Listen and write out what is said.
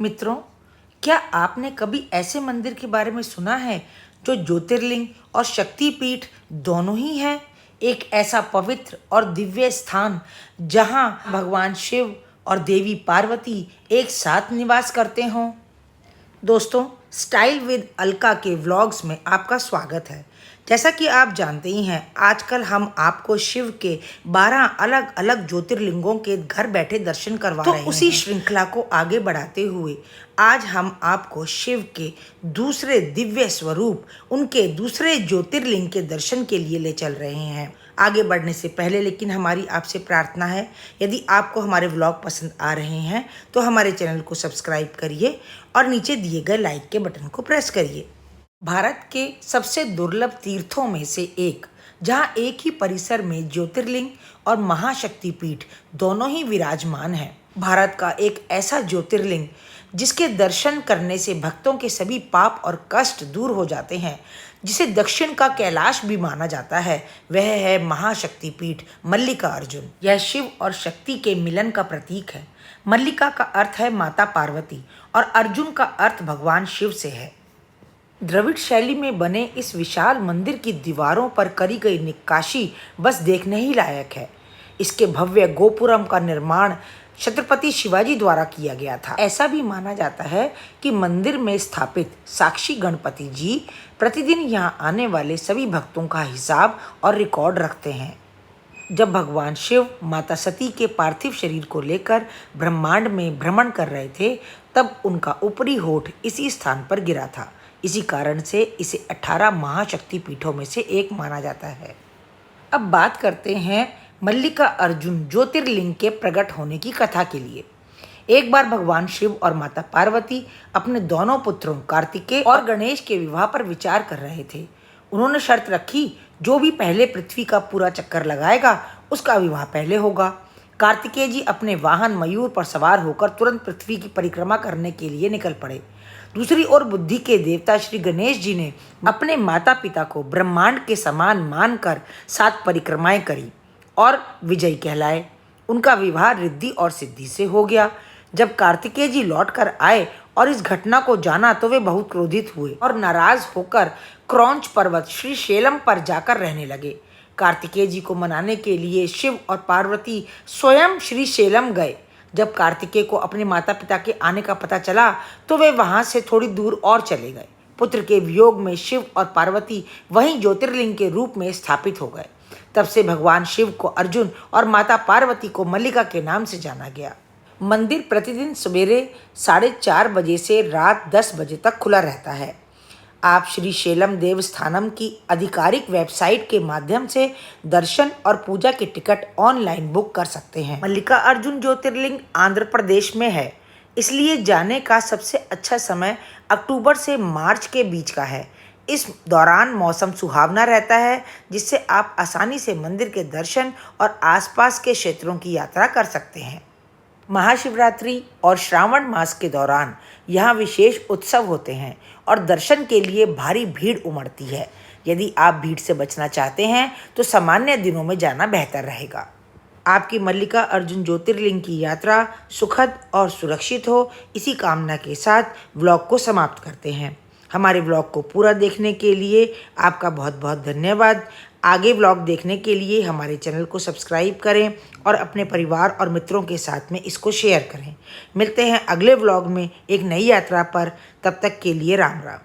मित्रों, क्या आपने कभी ऐसे मंदिर के बारे में सुना है जो ज्योतिर्लिंग और शक्तिपीठ दोनों ही हैं? एक ऐसा पवित्र और दिव्य स्थान जहां भगवान शिव और देवी पार्वती एक साथ निवास करते हों। दोस्तों, स्टाइल विद अलका के व्लॉग्स में आपका स्वागत है। जैसा कि आप जानते ही हैं, आजकल हम आपको शिव के 12 अलग अलग ज्योतिर्लिंगों के घर बैठे दर्शन करवा रहे हैं। तो उसी श्रृंखला को आगे बढ़ाते हुए आज हम आपको शिव के दूसरे दिव्य स्वरूप, उनके दूसरे ज्योतिर्लिंग के दर्शन के लिए ले चल रहे हैं। आगे बढ़ने से पहले लेकिन हमारी आपसे प्रार्थना है, यदि आपको हमारे व्लॉग पसंद आ रहे हैं तो हमारे चैनल को सब्सक्राइब करिए और नीचे दिए गए लाइक के बटन को प्रेस करिए। भारत के सबसे दुर्लभ तीर्थों में से एक, जहां एक ही परिसर में ज्योतिर्लिंग और महाशक्तिपीठ दोनों ही विराजमान हैं। भारत का एक ऐसा ज्योतिर्लिंग जिसके दर्शन करने से भक्तों के सभी पाप और कष्ट दूर हो जाते हैं, जिसे दक्षिण का कैलाश भी माना जाता है, वह है महाशक्तिपीठ मल्लिकार्जुन। यह शिव और शक्ति के मिलन का प्रतीक है। मल्लिका का अर्थ है माता पार्वती और अर्जुन का अर्थ भगवान शिव से है। द्रविड़ शैली में बने इस विशाल मंदिर की दीवारों पर करी गई नक्काशी बस देखने ही लायक है। इसके भव्य गोपुरम का निर्माण छत्रपति शिवाजी द्वारा किया गया था। ऐसा भी माना जाता है कि मंदिर में स्थापित साक्षी गणपति जी प्रतिदिन यहाँ आने वाले सभी भक्तों का हिसाब और रिकॉर्ड रखते हैं। जब भगवान शिव माता सती के पार्थिव शरीर को लेकर ब्रह्मांड में भ्रमण कर रहे थे, तब उनका ऊपरी होठ इसी स्थान पर गिरा था। इसी कारण से इसे 18 महाशक्तिपीठों में से एक माना जाता है। अब बात करते हैं मल्लिका अर्जुन ज्योतिर्लिंग के प्रकट होने की कथा के लिए। एक बार भगवान शिव और माता पार्वती अपने दोनों पुत्रों कार्तिकेय और गणेश के विवाह पर विचार कर रहे थे। उन्होंने शर्त रखी, जो भी पहले पृथ्वी का पूरा चक्कर लगाएगा उसका विवाह पहले होगा। कार्तिकेय जी अपने वाहन मयूर पर सवार होकर तुरंत पृथ्वी की परिक्रमा करने के लिए निकल पड़े। दूसरी ओर बुद्धि के देवता श्री गणेश जी ने अपने माता पिता को ब्रह्मांड के समान मानकर 7 परिक्रमाएं करी और विजयी कहलाए। उनका विवाह रिद्धि और सिद्धि से हो गया। जब कार्तिकेय जी लौट कर आए और इस घटना को जाना तो वे बहुत क्रोधित हुए और नाराज होकर क्रौंच पर्वत श्री शैलम पर जाकर रहने लगे। कार्तिकेय जी को मनाने के लिए शिव और पार्वती स्वयं श्री शैलम गए। जब कार्तिकेय को अपने माता पिता के आने का पता चला तो वे वहां से थोड़ी दूर और चले गए। पुत्र के वियोग में शिव और पार्वती वहीं ज्योतिर्लिंग के रूप में स्थापित हो गए। तब से भगवान शिव को अर्जुन और माता पार्वती को मल्लिका के नाम से जाना गया। मंदिर प्रतिदिन सवेरे 4:30 बजे से रात 10 बजे तक खुला रहता है। आप श्री शैलम देवस्थानम की आधिकारिक वेबसाइट के माध्यम से दर्शन और पूजा के टिकट ऑनलाइन बुक कर सकते हैं। मल्लिका अर्जुन ज्योतिर्लिंग आंध्र प्रदेश में है, इसलिए जाने का सबसे अच्छा समय अक्टूबर से मार्च के बीच का है। इस दौरान मौसम सुहावना रहता है, जिससे आप आसानी से मंदिर के दर्शन और आसपास के क्षेत्रों की यात्रा कर सकते हैं। महाशिवरात्रि और श्रावण मास के दौरान यहाँ विशेष उत्सव होते हैं और दर्शन के लिए भारी भीड़ उमड़ती है। यदि आप भीड़ से बचना चाहते हैं तो सामान्य दिनों में जाना बेहतर रहेगा। आपकी मल्लिका अर्जुन ज्योतिर्लिंग की यात्रा सुखद और सुरक्षित हो, इसी कामना के साथ व्लॉग को समाप्त करते हैं। हमारे व्लॉग को पूरा देखने के लिए आपका बहुत बहुत धन्यवाद। आगे व्लॉग देखने के लिए हमारे चैनल को सब्सक्राइब करें और अपने परिवार और मित्रों के साथ में इसको शेयर करें। मिलते हैं अगले व्लॉग में एक नई यात्रा पर। तब तक के लिए राम राम।